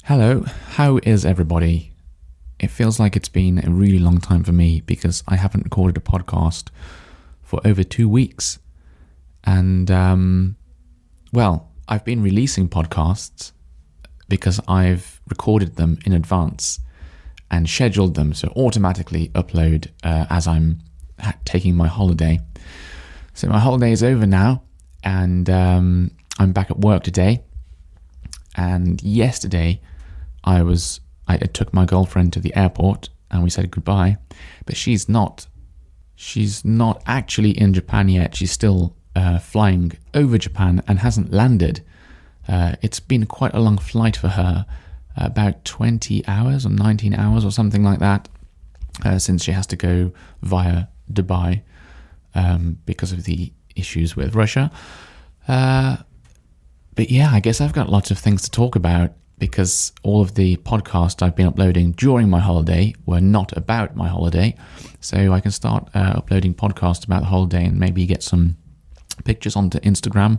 Hello, how is everybody? It feels like it's been a really long time for me because I haven't recorded a podcast for over 2 weeks. And, I've been releasing podcasts because I've recorded them in advance and scheduled them so automatically upload as I'm taking my holiday. So my holiday is over now and I'm back at work today. And yesterday I took my girlfriend to the airport and we said goodbye, but she's not actually in Japan yet. She's still flying over Japan and hasn't landed. It's been quite a long flight for her, about 20 hours or 19 hours or something like that, since she has to go via Dubai because of the issues with Russia. But yeah, I guess I've got lots of things to talk about because all of the podcasts I've been uploading during my holiday were not about my holiday. So I can start uploading podcasts about the holiday and maybe get some pictures onto Instagram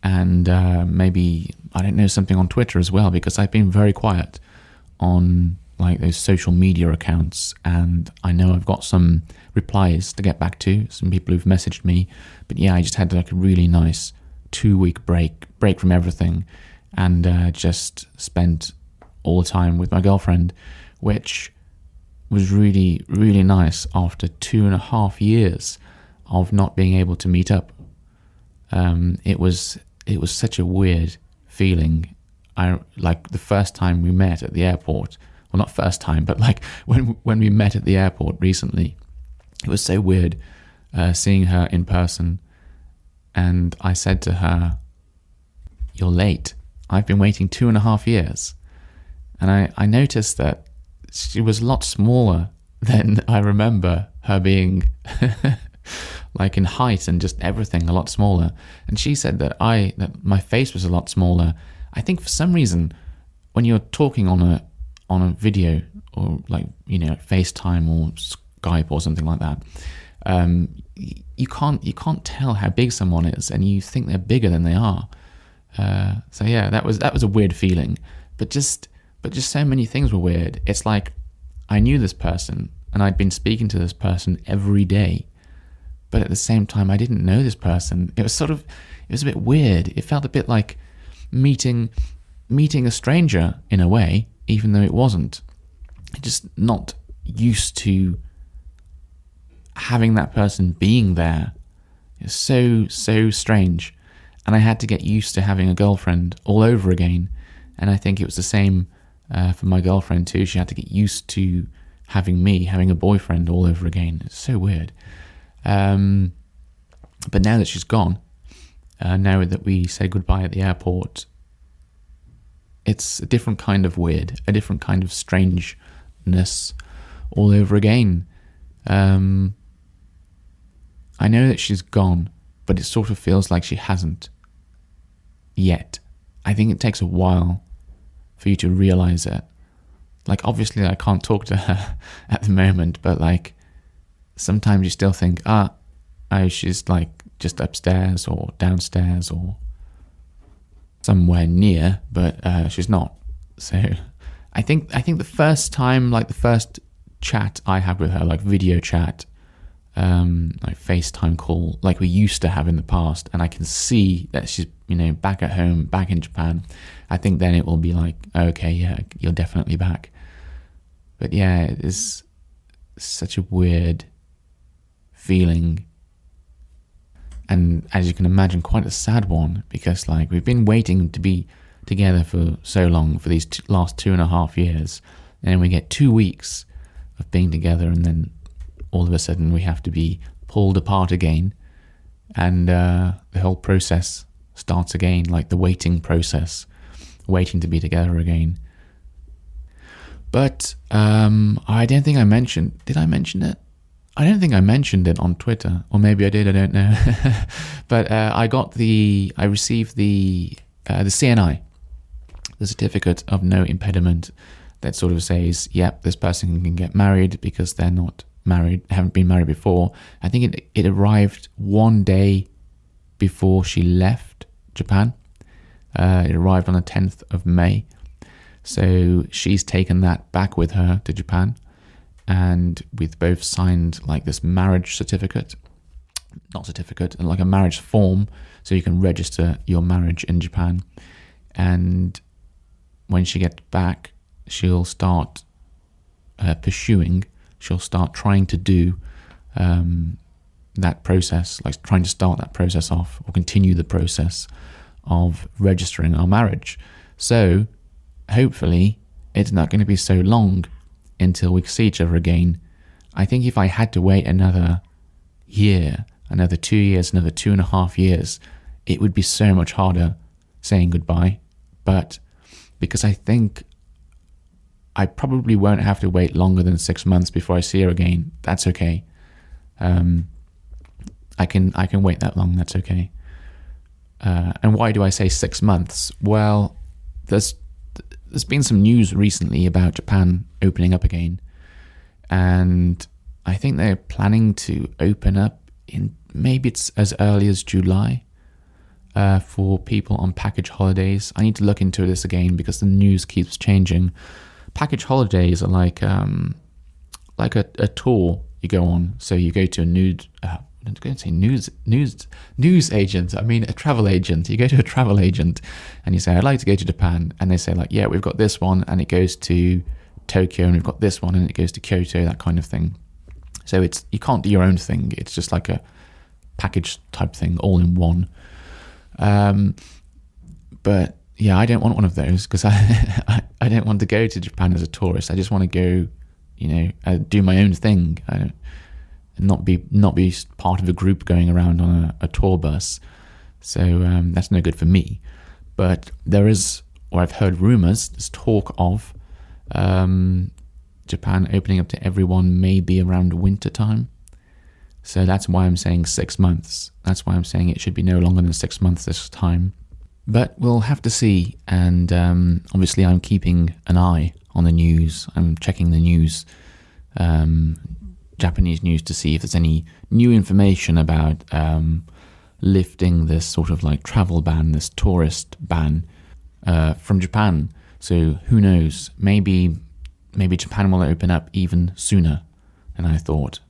and maybe, I don't know, something on Twitter as well, because I've been very quiet on like those social media accounts, and I know I've got some replies to get back to, some people who've messaged me. But yeah, I just had like a really nice 2-week break from everything, and just spent all the time with my girlfriend, which was really, really nice after 2.5 years of not being able to meet up. It was such a weird feeling. Like the first time we met at the airport, well, not first time, but like when we met at the airport recently, it was so weird seeing her in person. And I said to her, "You're late. I've been waiting 2.5 years." And I noticed that she was a lot smaller than I remember her being, like in height and just everything a lot smaller. And she said that my face was a lot smaller. I think for some reason, when you're talking on a video or like, FaceTime or Skype or something like that, you can't tell how big someone is, and you think they're bigger than they are. So yeah, that was a weird feeling, but just so many things were weird. It's like I knew this person and I'd been speaking to this person every day, but at the same time I didn't know this person. It was a bit weird. It felt a bit like meeting a stranger in a way, even though it wasn't. Just not used to having that person being there. It's so strange. And I had to get used to having a girlfriend all over again. And I think it was the same for my girlfriend too. She had to get used to having a boyfriend all over again. It's so weird. But now that she's gone, now that we say goodbye at the airport, it's a different kind of weird, a different kind of strangeness all over again. I know that she's gone, but it sort of feels like she hasn't yet. I think it takes a while for you to realize it. Like, obviously I can't talk to her at the moment, but like sometimes you still think, she's like just upstairs or downstairs or somewhere near, but she's not. So I think the first time, like the first chat I had with her, like video chat, like FaceTime call, like we used to have in the past, and I can see that she's, back at home, back in Japan, I think then it will be like, okay, yeah, you're definitely back. But yeah, it is such a weird feeling. And as you can imagine, quite a sad one, because like we've been waiting to be together for so long, for these last 2.5 years, and then we get 2 weeks of being together, and then all of a sudden we have to be pulled apart again, and the whole process starts again, like the waiting process, waiting to be together again. But I don't think I mentioned, did I mention it? I don't think I mentioned it on Twitter, or maybe I did, I don't know. But I received the CNI, the certificate of no impediment, that sort of says, yep, this person can get married because they're not married, haven't been married before. I think it arrived one day before she left Japan. It arrived on the 10th of May. So she's taken that back with her to Japan, and we've both signed like this marriage certificate, like a marriage form, so you can register your marriage in Japan. And when she gets back, she'll start she'll start trying to do that process, like trying to start that process off or continue the process of registering our marriage. So hopefully it's not going to be so long until we see each other again. I think if I had to wait another year, another 2 years, another 2.5 years, it would be so much harder saying goodbye. But because I think I probably won't have to wait longer than 6 months before I see her again, that's okay. I can wait that long, that's okay. And why do I say 6 months? Well, there's been some news recently about Japan opening up again, and I think they're planning to open up in, maybe it's as early as July, for people on package holidays. I need to look into this again because the news keeps changing. Package holidays are like a tour you go on. So you go to a news agent. I mean a travel agent. You go to a travel agent and you say, I'd like to go to Japan, and they say like, yeah, we've got this one and it goes to Tokyo, and we've got this one and it goes to Kyoto, that kind of thing. So you can't do your own thing. It's just like a package type thing, all in one. But yeah, I don't want one of those because I don't want to go to Japan as a tourist. I just want to go, do my own thing. Not be part of a group going around on a tour bus. So that's no good for me. But there is, or I've heard rumors, there's talk of Japan opening up to everyone maybe around winter time. So that's why I'm saying 6 months. That's why I'm saying it should be no longer than 6 months this time. But we'll have to see. And obviously I'm keeping an eye on the news. I'm checking the news, Japanese news, to see if there's any new information about lifting this sort of like travel ban, this tourist ban from Japan. So who knows? Maybe Japan will open up even sooner than I thought.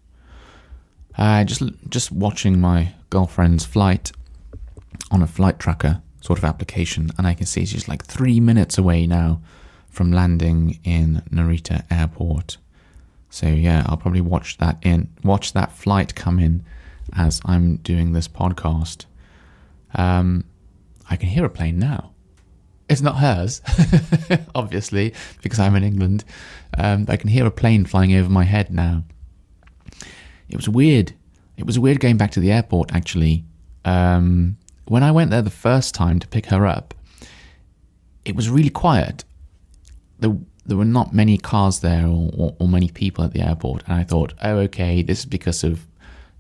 Just watching my girlfriend's flight on a flight tracker sort of application, and I can see she's like 3 minutes away now from landing in Narita Airport. So yeah, I'll probably watch that flight come in as I'm doing this podcast. I can hear a plane now. It's not hers, obviously, because I'm in England. I can hear a plane flying over my head now. It was weird. It was weird going back to the airport, actually. When I went there the first time to pick her up, it was really quiet. There were not many cars there or many people at the airport. And I thought, oh, okay, this is because of,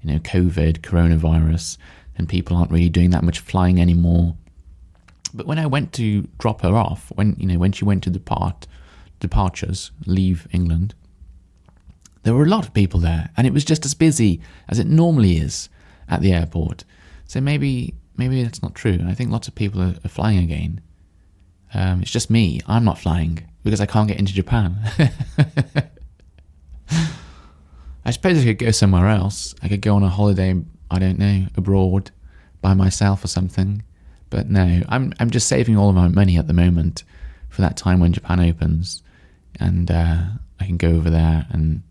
COVID, coronavirus, and people aren't really doing that much flying anymore. But when I went to drop her off, when she went to departures, leave England, there were a lot of people there, and it was just as busy as it normally is at the airport. So maybe that's not true. I think lots of people are flying again. It's just me. I'm not flying because I can't get into Japan. I suppose I could go somewhere else. I could go on a holiday, I don't know, abroad by myself or something. But no, I'm just saving all of my money at the moment for that time when Japan opens, and I can go over there and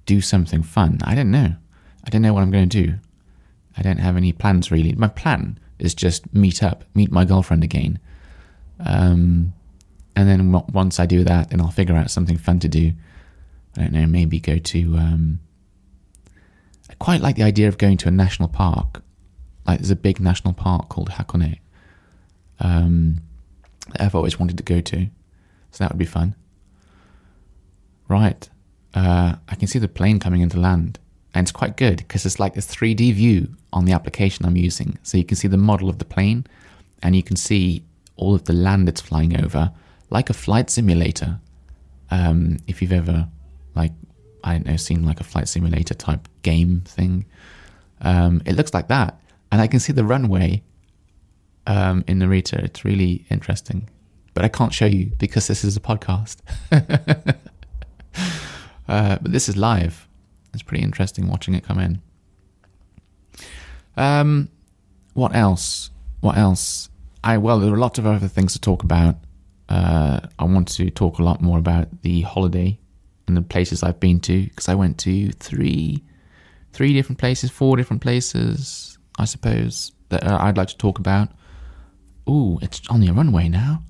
do something fun. I don't know what I'm going to do. I don't have any plans really. My plan is just meet my girlfriend again. And then once I do that, then I'll figure out something fun to do. I don't know, maybe go to... I quite like the idea of going to a national park. Like there's a big national park called Hakone. That I've always wanted to go to. So that would be fun. Right. I can see the plane coming into land. And it's quite good because it's like a 3D view on the application I'm using. So you can see the model of the plane and you can see all of the land it's flying over, like a flight simulator. If you've ever, seen like a flight simulator type game thing. It looks like that. And I can see the runway in Narita. It's really interesting. but I can't show you because this is a podcast. But this is live. It's pretty interesting watching it come in. What else? There are lots of other things to talk about. I want to talk a lot more about the holiday and the places I've been to, because I went to four different places, I suppose, that I'd like to talk about. Ooh, it's on the runway now.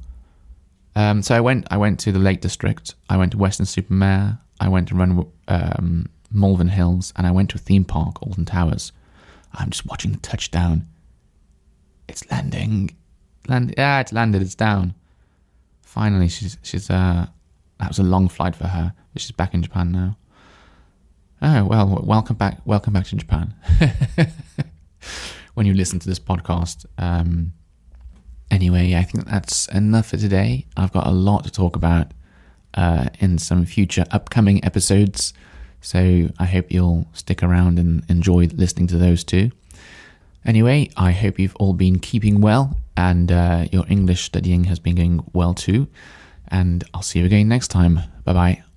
So I went to the Lake District. I went to Weston-super-Mare. I went to run Malvern Hills, and I went to a theme park, Alton Towers. I'm just watching the touchdown. It's landing. It's landed. It's down. Finally, she's that was a long flight for her, but she's back in Japan now. Oh, well, welcome back to Japan. When you listen to this podcast. Anyway, I think that's enough for today. I've got a lot to talk about in some future upcoming episodes, so I hope you'll stick around and enjoy listening to those too. Anyway, I hope you've all been keeping well, and your English studying has been going well too, and I'll see you again next time. Bye-bye.